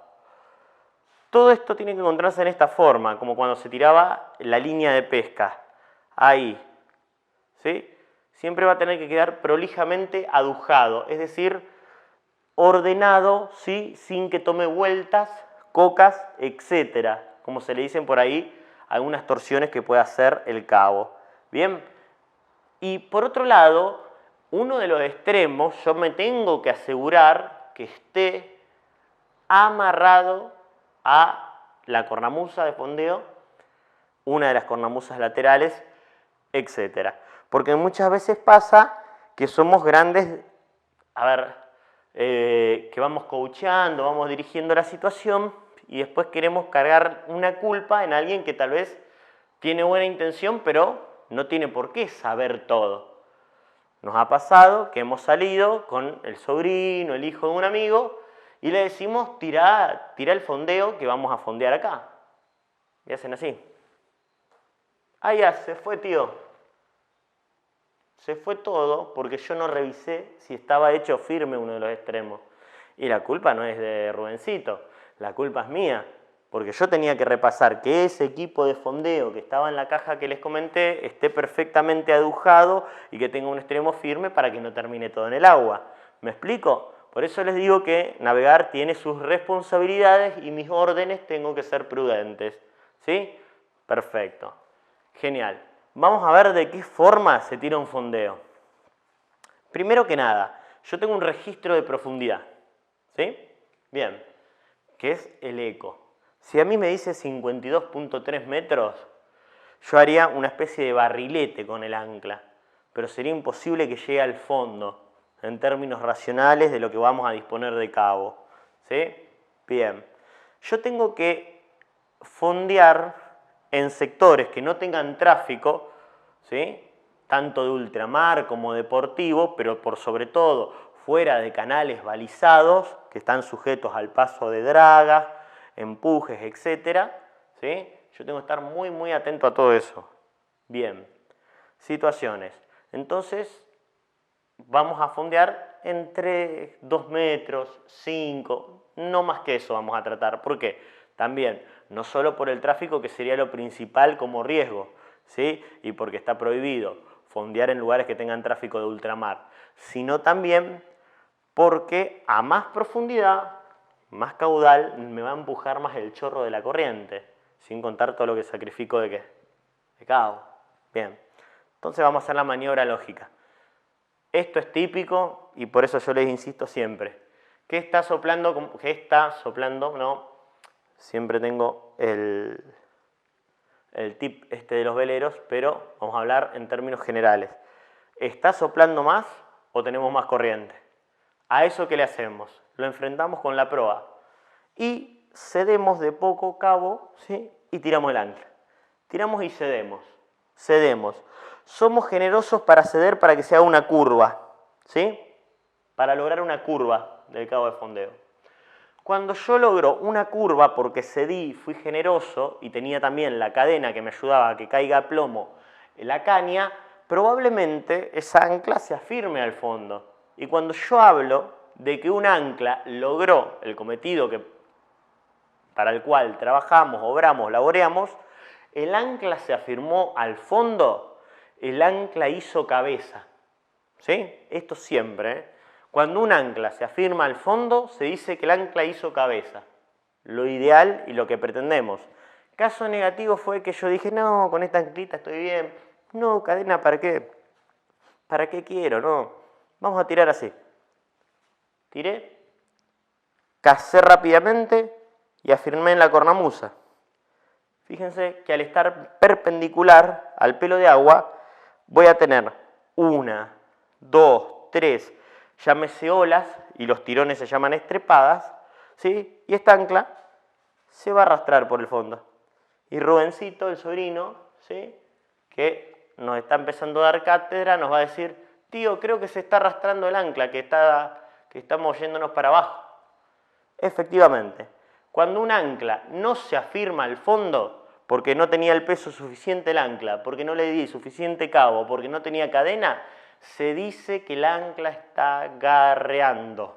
Todo esto tiene que encontrarse en esta forma, como cuando se tiraba la línea de pesca. Ahí, ¿sí? Siempre va a tener que quedar prolijamente adujado, es decir, ordenado, ¿sí? Sin que tome vueltas, cocas, etcétera, como se le dicen por ahí algunas torsiones que puede hacer el cabo. Bien, y por otro lado, uno de los extremos yo me tengo que asegurar que esté amarrado a la cornamusa de fondeo, una de las cornamusas laterales, etcétera. Porque muchas veces pasa que somos grandes, que vamos coacheando, vamos dirigiendo la situación y después queremos cargar una culpa en alguien que tal vez tiene buena intención, pero no tiene por qué saber todo. Nos ha pasado que hemos salido con el sobrino, el hijo de un amigo, y le decimos, tira el fondeo que vamos a fondear acá. Y hacen así. Ah, ya, se fue, tío. Se fue todo porque yo no revisé si estaba hecho firme uno de los extremos. Y la culpa no es de Rubencito, la culpa es mía. Porque yo tenía que repasar que ese equipo de fondeo que estaba en la caja que les comenté esté perfectamente adujado y que tenga un extremo firme para que no termine todo en el agua. ¿Me explico? Por eso les digo que navegar tiene sus responsabilidades y mis órdenes tengo que ser prudentes. ¿Sí? Perfecto. Genial. Vamos a ver de qué forma se tira un fondeo. Primero que nada, yo tengo un registro de profundidad. ¿Sí? Bien. Que es el eco. Si a mí me dice 52.3 metros, yo haría una especie de barrilete con el ancla, pero sería imposible que llegue al fondo, en términos racionales de lo que vamos a disponer de cabo. ¿Sí? Bien. Yo tengo que fondear en sectores que no tengan tráfico, ¿sí? Tanto de ultramar como deportivo, pero por sobre todo fuera de canales balizados que están sujetos al paso de dragas, empujes, etcétera, ¿sí? Yo tengo que estar muy atento a todo eso. Bien, situaciones. Entonces, vamos a fondear entre 2 metros, 5, no más que eso vamos a tratar. ¿Por qué? También, no solo por el tráfico, que sería lo principal como riesgo, ¿sí? Y porque está prohibido fondear en lugares que tengan tráfico de ultramar, sino también porque a más profundidad, más caudal, me va a empujar más el chorro de la corriente, sin contar todo lo que sacrifico de ¿qué? De cabo. Bien, entonces vamos a hacer la maniobra lógica. Esto es típico y por eso yo les insisto siempre. ¿Qué está soplando? ¿Qué está soplando? No, siempre tengo el tip de los veleros, pero vamos a hablar en términos generales. ¿Está soplando más o tenemos más corriente? ¿A eso qué le hacemos? Lo enfrentamos con la proa y cedemos de poco cabo, ¿sí? Y tiramos el ancla. Tiramos y cedemos. Cedemos. Somos generosos para ceder para que se haga una curva, ¿sí? Para lograr una curva del cabo de fondeo. Cuando yo logro una curva porque cedí, fui generoso y tenía también la cadena que me ayudaba a que caiga a plomo en la caña, probablemente esa ancla se afirme al fondo. Y cuando yo hablo de que un ancla logró el cometido para el cual trabajamos, obramos, laboreamos, el ancla se afirmó al fondo, el ancla hizo cabeza. ¿Sí? Esto siempre, ¿eh? Cuando un ancla se afirma al fondo, se dice que el ancla hizo cabeza. Lo ideal y lo que pretendemos. Caso negativo fue que yo dije, no, con esta anclita estoy bien. No, cadena, ¿para qué? ¿Para qué quiero? No. Vamos a tirar así. Tiré, casé rápidamente y afirmé en la cornamusa. Fíjense que al estar perpendicular al pelo de agua, voy a tener 1, 2, 3, llámese olas, y los tirones se llaman estrepadas, ¿sí? Y esta ancla se va a arrastrar por el fondo. Y Rubencito, el sobrino, ¿sí? Que nos está empezando a dar cátedra, nos va a decir, tío, creo que se está arrastrando el ancla, que estamos yéndonos para abajo. Efectivamente, cuando un ancla no se afirma al fondo, porque no tenía el peso suficiente el ancla, porque no le di suficiente cabo, porque no tenía cadena, se dice que el ancla está garreando.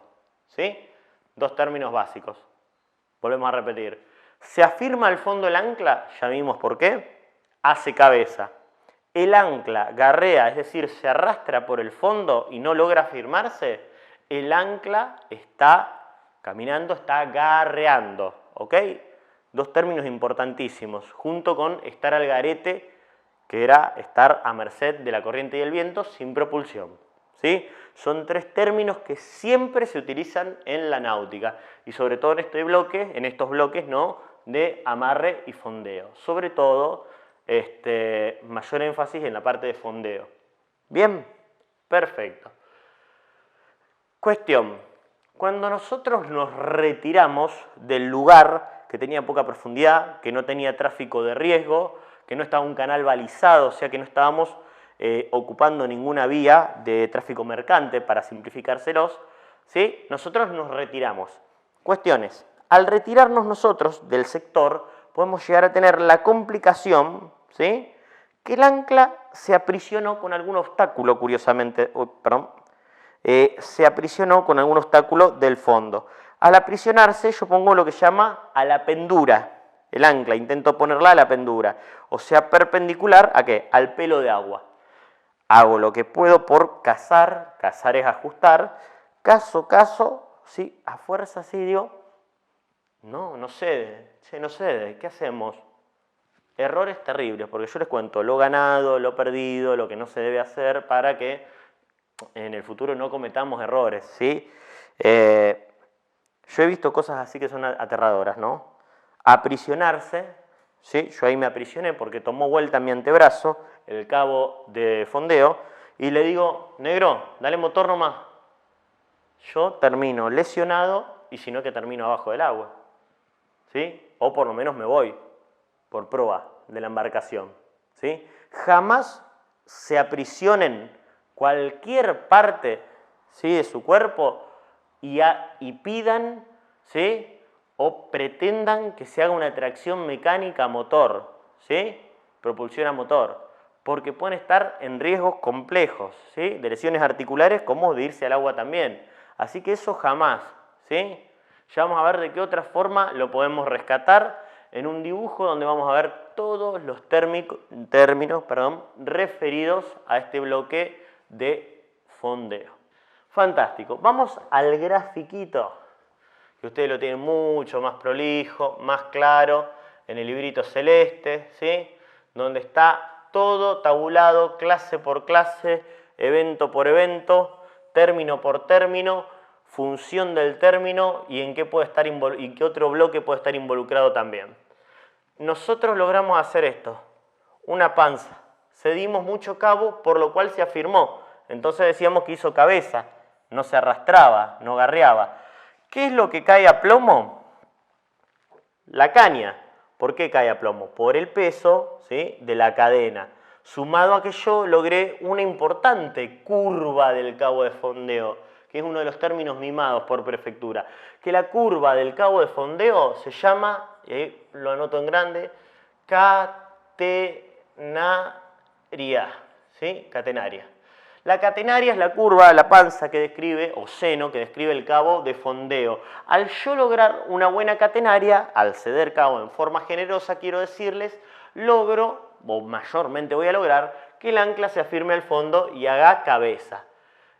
¿Sí? 2 términos básicos. Volvemos a repetir. Se afirma al fondo el ancla, ya vimos por qué, hace cabeza. El ancla garrea, es decir, se arrastra por el fondo y no logra afirmarse, el ancla está caminando, está garreando. ¿Ok? 2 términos importantísimos, junto con estar al garete, que era estar a merced de la corriente y el viento sin propulsión. ¿Sí? Son 3 términos que siempre se utilizan en la náutica y sobre todo en estos bloques, ¿no? De amarre y fondeo. Sobre todo, mayor énfasis en la parte de fondeo. Bien, perfecto. Cuestión, cuando nosotros nos retiramos del lugar que tenía poca profundidad, que no tenía tráfico de riesgo, que no estaba un canal balizado, o sea que no estábamos ocupando ninguna vía de tráfico mercante para simplificárselos, ¿sí? Nosotros nos retiramos. Cuestiones. Al retirarnos nosotros del sector, podemos llegar a tener la complicación, ¿sí?, que el ancla se aprisionó con algún obstáculo, curiosamente, se aprisionó con algún obstáculo del fondo. Al aprisionarse, yo pongo lo que se llama a la pendura, el ancla, intento ponerla a la pendura, o sea, perpendicular ¿a qué? Al pelo de agua. Hago lo que puedo por cazar es ajustar, caso, ¿sí? A fuerza sí digo, no cede, no cede, ¿qué hacemos? Errores terribles, porque yo les cuento lo ganado, lo perdido, lo que no se debe hacer para que en el futuro no cometamos errores, ¿sí? Yo he visto cosas así que son aterradoras, ¿no? Aprisionarse, ¿sí? Yo ahí me aprisioné porque tomó vuelta mi antebrazo, el cabo de fondeo, y le digo, negro, dale motor nomás. Yo termino lesionado y si no que termino abajo del agua, ¿sí? O por lo menos me voy por proa de la embarcación, ¿sí? Jamás se aprisionen cualquier parte, ¿sí?, de su cuerpo y pidan, ¿sí?, o pretendan que se haga una tracción mecánica a motor, ¿sí?, propulsión a motor, porque pueden estar en riesgos complejos, ¿sí?, de lesiones articulares como de irse al agua también. Así que eso jamás, ¿sí? Ya vamos a ver de qué otra forma lo podemos rescatar en un dibujo donde vamos a ver todos los términos referidos a este bloque de fondeo. Fantástico. Vamos al grafiquito, que ustedes lo tienen mucho más prolijo, más claro, en el librito celeste, ¿sí?, donde está todo tabulado, clase por clase, evento por evento, término por término, función del término y en qué puede estar y qué otro bloque puede estar involucrado también. Nosotros logramos hacer esto, una panza, cedimos mucho cabo, por lo cual se afirmó. Entonces decíamos que hizo cabeza, no se arrastraba, no garreaba. ¿Qué es lo que cae a plomo? La caña. ¿Por qué cae a plomo? Por el peso, ¿sí?, de la cadena. Sumado a que yo logré una importante curva del cabo de fondeo, que es uno de los términos mimados por prefectura. Que la curva del cabo de fondeo se llama, lo anoto en grande, catenaria, ¿sí?, catenaria. La catenaria es la curva, la panza que describe, o seno, que describe el cabo de fondeo. Al yo lograr una buena catenaria, al ceder cabo en forma generosa, quiero decirles, logro, o mayormente voy a lograr, que el ancla se afirme al fondo y haga cabeza.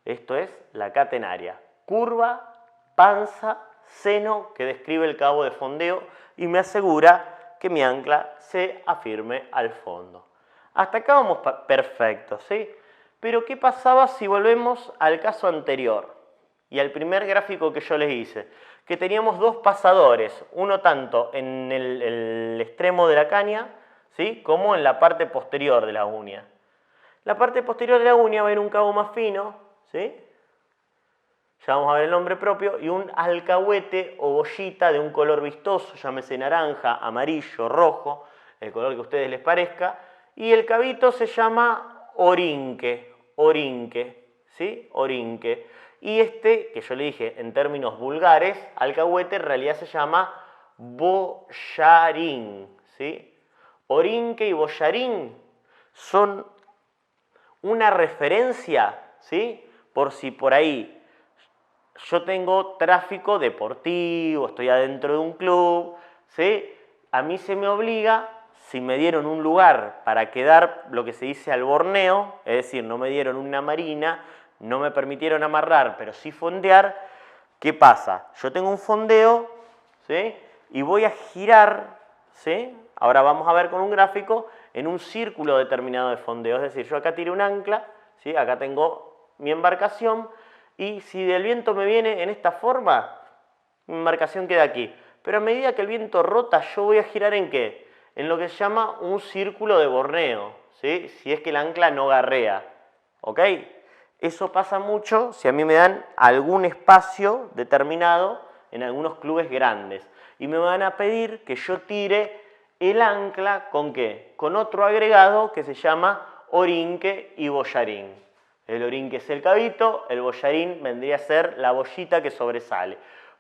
Esto es la catenaria. Curva, panza, seno, que describe el cabo de fondeo y me asegura que mi ancla se afirme al fondo. Hasta acá vamos perfecto, ¿sí? Pero ¿qué pasaba si volvemos al caso anterior y al primer gráfico que yo les hice? Que teníamos dos pasadores, uno tanto en el extremo de la caña, ¿sí?, como en la parte posterior de la uña. La parte posterior de la uña va a ir un cabo más fino, ¿sí?, ya vamos a ver el nombre propio, y un alcahuete o bollita de un color vistoso, llámese naranja, amarillo, rojo, el color que a ustedes les parezca, y el cabito se llama orinque, ¿sí?, orinque. Y este, que yo le dije en términos vulgares, alcahuete en realidad se llama boyarín, ¿sí? Orinque y boyarín son una referencia, ¿sí?, por si por ahí yo tengo tráfico deportivo, estoy adentro de un club, ¿sí?, a mí se me obliga, si me dieron un lugar para quedar lo que se dice al borneo, es decir, no me dieron una marina, no me permitieron amarrar, pero sí fondear, ¿qué pasa? Yo tengo un fondeo, ¿sí?, y voy a girar, ¿sí?, ahora vamos a ver con un gráfico, en un círculo determinado de fondeo, es decir, yo acá tiré un ancla, ¿sí?, acá tengo mi embarcación, y si del viento me viene en esta forma, mi embarcación queda aquí. Pero a medida que el viento rota, yo voy a girar ¿en qué? En lo que se llama un círculo de borneo, ¿sí?, si es que el ancla no garrea, ¿ok? Eso pasa mucho si a mí me dan algún espacio determinado en algunos clubes grandes. Y me van a pedir que yo tire el ancla ¿con qué? Con otro agregado que se llama orinque y bollarín. El orinque es el cabito, el bollarín vendría a ser la bollita que sobresale.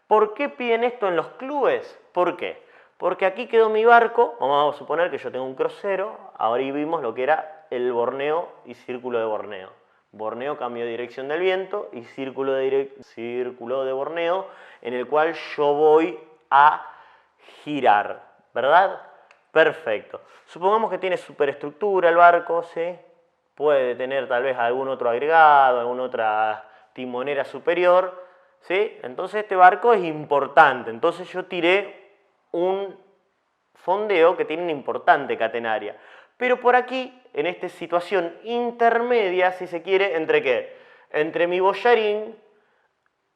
¿Por qué piden esto en los clubes? ¿Por qué? Porque aquí quedó mi barco, vamos a suponer que yo tengo un crucero, ahora vimos lo que era el Borneo y círculo de Borneo. Borneo, cambio de dirección del viento, y círculo de Borneo, en el cual yo voy a girar, ¿verdad? Perfecto. Supongamos que tiene superestructura el barco, ¿sí? Puede tener tal vez algún otro agregado, alguna otra timonera superior, ¿sí? Entonces este barco es importante. Entonces yo tiré un fondeo que tiene una importante catenaria. Pero por aquí, en esta situación intermedia, si se quiere, ¿entre qué? Entre mi bollarín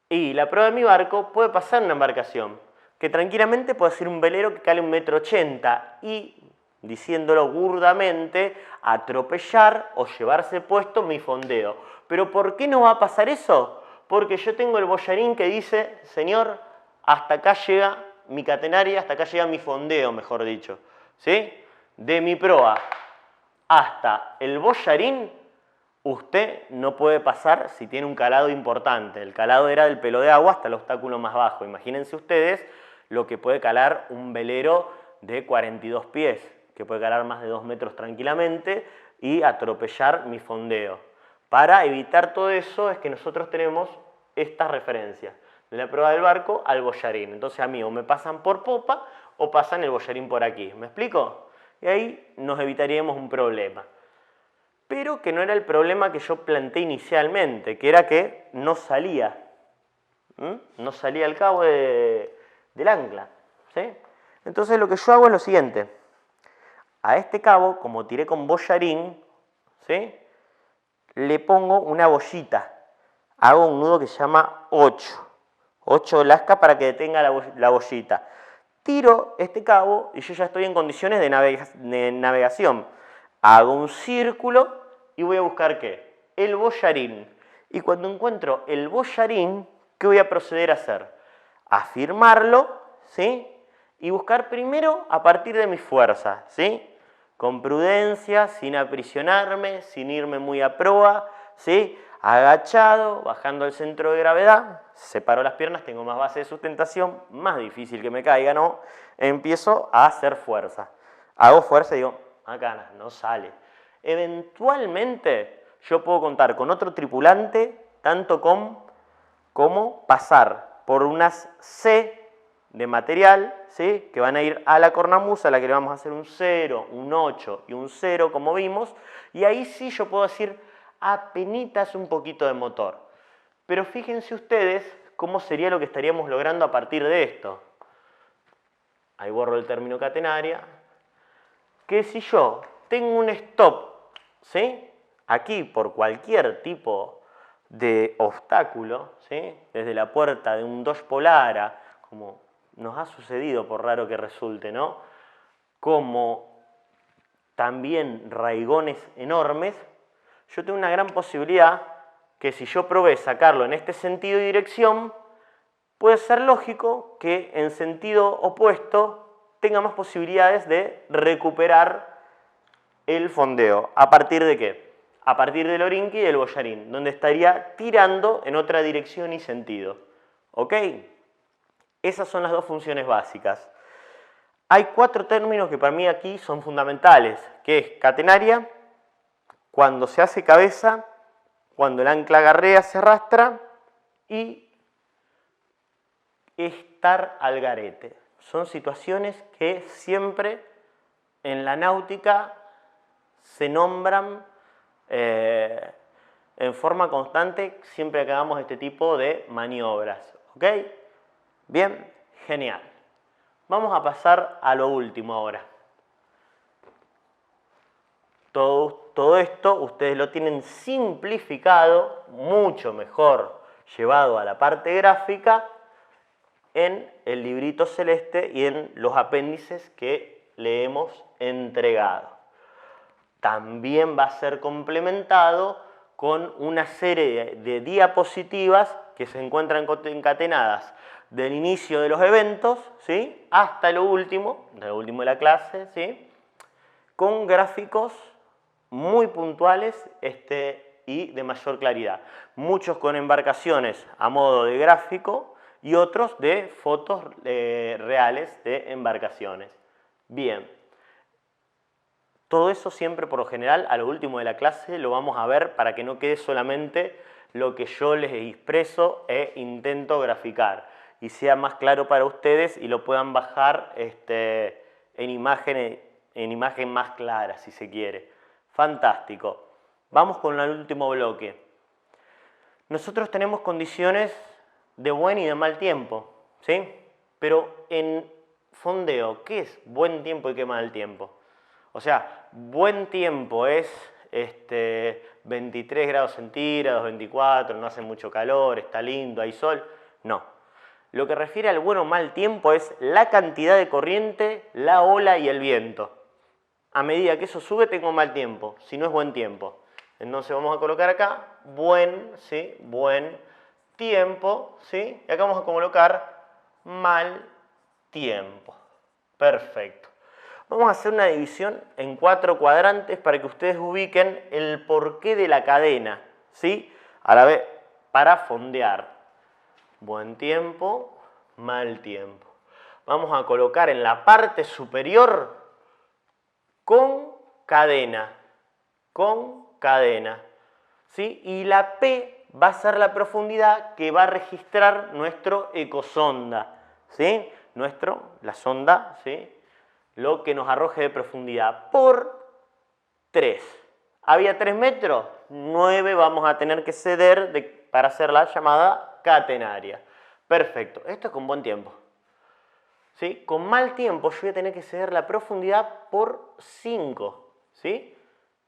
y la proa de mi barco puede pasar una embarcación que tranquilamente puede ser un velero que cale 1,80 m y, diciéndolo burdamente, atropellar o llevarse puesto mi fondeo. ¿Pero por qué no va a pasar eso? Porque yo tengo el bollarín que dice, señor, hasta acá llega mi catenaria, hasta acá llega mi fondeo, mejor dicho, ¿sí? De mi proa hasta el bollarín, usted no puede pasar si tiene un calado importante. El calado era del pelo de agua hasta el obstáculo más bajo. Imagínense ustedes lo que puede calar un velero de 42 pies, que puede calar más de 2 metros tranquilamente y atropellar mi fondeo. Para evitar todo eso es que nosotros tenemos estas referencias, de la proa del barco al bollarín. Entonces a mí o me pasan por popa o pasan el bollarín por aquí. ¿Me explico? Y ahí nos evitaríamos un problema. Pero que no era el problema que yo planteé inicialmente, que era que no salía. No salía al cabo del ancla, ¿sí? Entonces lo que yo hago es lo siguiente. A este cabo, como tiré con bollarín, ¿sí? Le pongo una bollita. Hago un nudo que se llama 8. 8 lascas para que detenga la bollita. Tiro este cabo y yo ya estoy en condiciones de navegación. Hago un círculo y voy a buscar ¿qué? El bollarín. Y cuando encuentro el bollarín, ¿qué voy a proceder a hacer? A firmarlo, ¿sí? Y buscar primero a partir de mis fuerzas, ¿sí? Con prudencia, sin aprisionarme, sin irme muy a proa, ¿sí? Agachado, bajando el centro de gravedad, separo las piernas, tengo más base de sustentación, más difícil que me caiga, ¿no? Empiezo a hacer fuerza. Hago fuerza y digo, acá no sale. Eventualmente yo puedo contar con otro tripulante, tanto como pasar por unas C de material, ¿sí? Que van a ir a la cornamusa, a la que le vamos a hacer un 0, un 8 y un 0, como vimos, y ahí sí yo puedo decir apenitas un poquito de motor. Pero fíjense ustedes cómo sería lo que estaríamos logrando a partir de esto. Ahí borro el término catenaria. Que si yo tengo un stop, ¿sí? Aquí por cualquier tipo de obstáculo, ¿sí? Desde la puerta de un Dodge Polara, como nos ha sucedido por raro que resulte, ¿no? Como también raigones enormes, yo tengo una gran posibilidad que si yo probé sacarlo en este sentido y dirección, puede ser lógico que en sentido opuesto tenga más posibilidades de recuperar el fondeo. ¿A partir de qué? A partir del orinque y del bollarín, donde estaría tirando en otra dirección y sentido. ¿Ok? Esas son las dos funciones básicas. Hay 4 términos que para mí aquí son fundamentales, que es catenaria, cuando se hace cabeza, cuando el ancla garrea se arrastra y estar al garete. Son situaciones que siempre en la náutica se nombran en forma constante siempre que hagamos este tipo de maniobras. ¿Ok? Bien, genial. Vamos a pasar a lo último ahora. Todo esto ustedes lo tienen simplificado, mucho mejor llevado a la parte gráfica en el librito celeste y en los apéndices que le hemos entregado. También va a ser complementado con una serie de diapositivas que se encuentran concatenadas del inicio de los eventos, ¿sí? Hasta lo último de la clase, ¿sí? Con gráficos muy puntuales y de mayor claridad. Muchos con embarcaciones a modo de gráfico y otros de fotos reales de embarcaciones. Bien, todo eso siempre por lo general a lo último de la clase lo vamos a ver para que no quede solamente lo que yo les expreso e intento graficar y sea más claro para ustedes y lo puedan bajar en imagen más clara si se quiere. Fantástico. Vamos con el último bloque. Nosotros tenemos condiciones de buen y de mal tiempo, ¿sí? Pero en fondeo, ¿qué es buen tiempo y qué mal tiempo? O sea, buen tiempo es 23 grados centígrados, 24, no hace mucho calor, está lindo, hay sol. No. Lo que refiere al buen o mal tiempo es la cantidad de corriente, la ola y el viento. A medida que eso sube tengo mal tiempo, si no es buen tiempo. Entonces vamos a colocar acá buen, ¿sí? Buen tiempo, ¿sí? Y acá vamos a colocar mal tiempo. Perfecto. Vamos a hacer una división en 4 cuadrantes para que ustedes ubiquen el porqué de la cadena, ¿sí? A la vez, para fondear. Buen tiempo, mal tiempo. Vamos a colocar en la parte superior con cadena, ¿sí? Y la P va a ser la profundidad que va a registrar nuestro ecosonda, ¿sí? La sonda, ¿sí? Lo que nos arroje de profundidad por 3. ¿Había 3 metros? 9 vamos a tener que ceder para hacer la llamada catenaria. Perfecto, esto es con buen tiempo. ¿Sí? Con mal tiempo yo voy a tener que ceder la profundidad por 5, ¿sí?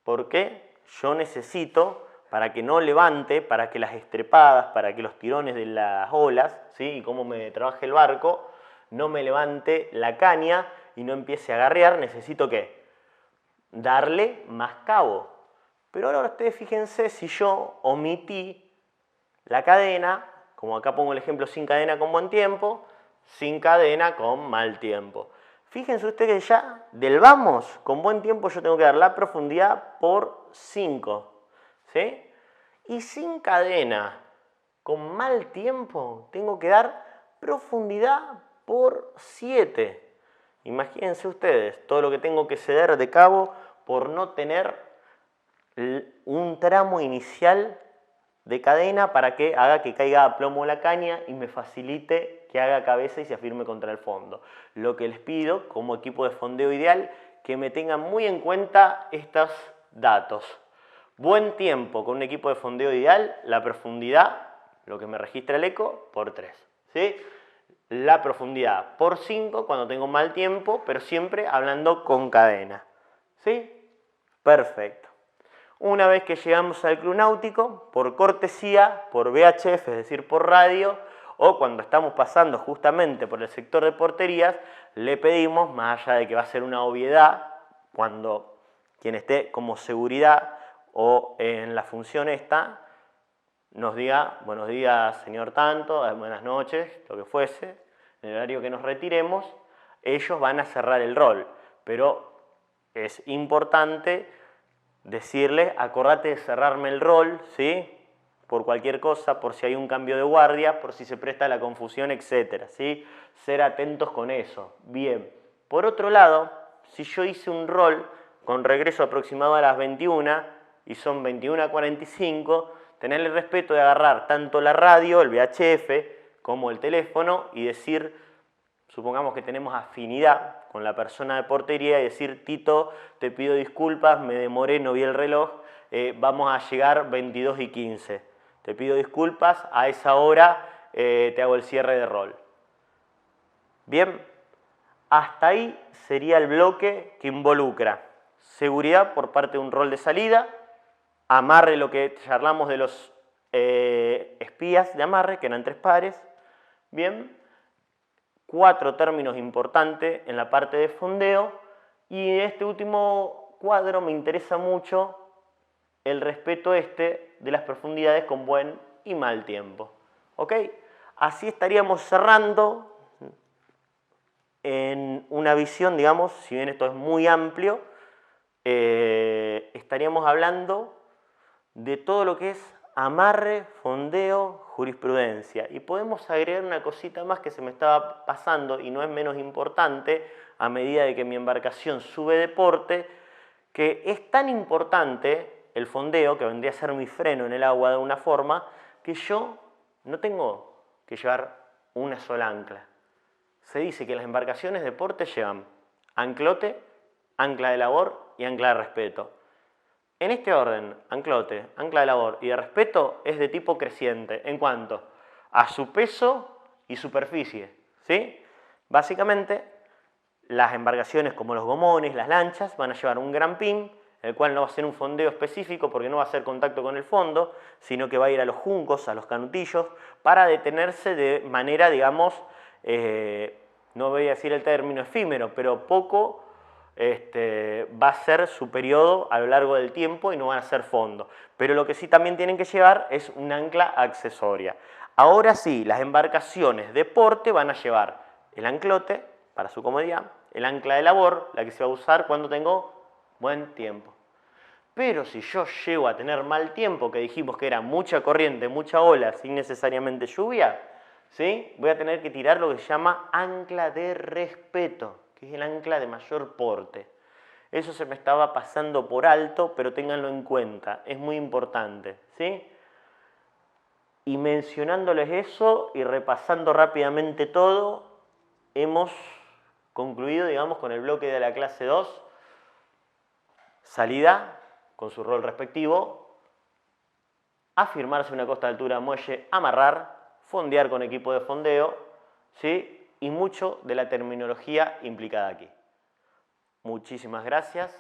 Porque yo necesito, para que no levante, para que las estrepadas, para que los tirones de las olas, ¿sí? Y cómo me trabaje el barco, no me levante la caña y no empiece a agarrear, necesito ¿qué? Darle más cabo. Pero ahora ustedes fíjense si yo omití la cadena, como acá pongo el ejemplo sin cadena con buen tiempo, sin cadena con mal tiempo. Fíjense ustedes que ya del vamos con buen tiempo yo tengo que dar la profundidad por 5, ¿sí? Y sin cadena con mal tiempo tengo que dar profundidad por 7. Imagínense ustedes todo lo que tengo que ceder de cabo por no tener un tramo inicial de cadena para que haga que caiga a plomo la caña y me facilite que haga cabeza y se afirme contra el fondo. Lo que les pido como equipo de fondeo ideal, que me tengan muy en cuenta estos datos. Buen tiempo con un equipo de fondeo ideal, la profundidad, lo que me registra el eco, por 3. ¿Sí? La profundidad por 5 cuando tengo mal tiempo, pero siempre hablando con cadena. ¿Sí? Perfecto. Una vez que llegamos al club náutico, por cortesía, por VHF, es decir, por radio, o cuando estamos pasando justamente por el sector de porterías, le pedimos, más allá de que va a ser una obviedad, cuando quien esté como seguridad o en la función esta, nos diga, buenos días señor tanto, buenas noches, lo que fuese, en el horario que nos retiremos, ellos van a cerrar el rol, pero es importante decirles, acordate de cerrarme el rol, ¿sí? Por cualquier cosa, por si hay un cambio de guardia, por si se presta la confusión, etc. ¿Sí? Ser atentos con eso. Bien. Por otro lado, si yo hice un rol con regreso aproximado a las 21 y son 21:45, tener el respeto de agarrar tanto la radio, el VHF, como el teléfono y decir, supongamos que tenemos afinidad con la persona de portería y decir, Tito, te pido disculpas, me demoré, no vi el reloj, vamos a llegar 22:15. Te pido disculpas, a esa hora te hago el cierre de rol. Bien, hasta ahí sería el bloque que involucra seguridad por parte de un rol de salida, amarre, lo que charlamos de los espías de amarre, que eran 3 pares. Bien, 4 términos importantes en la parte de fondeo, y en este último cuadro me interesa mucho el respeto de las profundidades con buen y mal tiempo. ¿Ok? Así estaríamos cerrando en una visión, digamos, si bien esto es muy amplio, estaríamos hablando de todo lo que es amarre, fondeo, jurisprudencia. Y podemos agregar una cosita más que se me estaba pasando y no es menos importante a medida de que mi embarcación sube de porte, que es tan importante el fondeo, que vendría a ser mi freno en el agua de una forma, que yo no tengo que llevar una sola ancla. Se dice que las embarcaciones de porte llevan anclote, ancla de labor y ancla de respeto. En este orden, anclote, ancla de labor y de respeto es de tipo creciente en cuanto a su peso y superficie, ¿sí? Básicamente, las embarcaciones como los gomones, las lanchas, van a llevar un gran pin, el cual no va a ser un fondeo específico porque no va a hacer contacto con el fondo, sino que va a ir a los juncos, a los canutillos, para detenerse de manera, digamos, no voy a decir el término efímero, pero poco va a ser su periodo a lo largo del tiempo y no van a ser fondo. Pero lo que sí también tienen que llevar es un ancla accesoria. Ahora sí, las embarcaciones de porte van a llevar el anclote para su comodidad, el ancla de labor, la que se va a usar cuando tengo buen tiempo. Pero si yo llego a tener mal tiempo, que dijimos que era mucha corriente, mucha ola, sin necesariamente lluvia, ¿sí? Voy a tener que tirar lo que se llama ancla de respeto, que es el ancla de mayor porte. Eso se me estaba pasando por alto, pero ténganlo en cuenta, es muy importante, ¿sí? Y mencionándoles eso y repasando rápidamente todo, hemos concluido, digamos, con el bloque de la clase 2, salida, con su rol respectivo, afirmarse una costa de altura muelle, amarrar, fondear con equipo de fondeo, ¿sí? Y mucho de la terminología implicada aquí. Muchísimas gracias.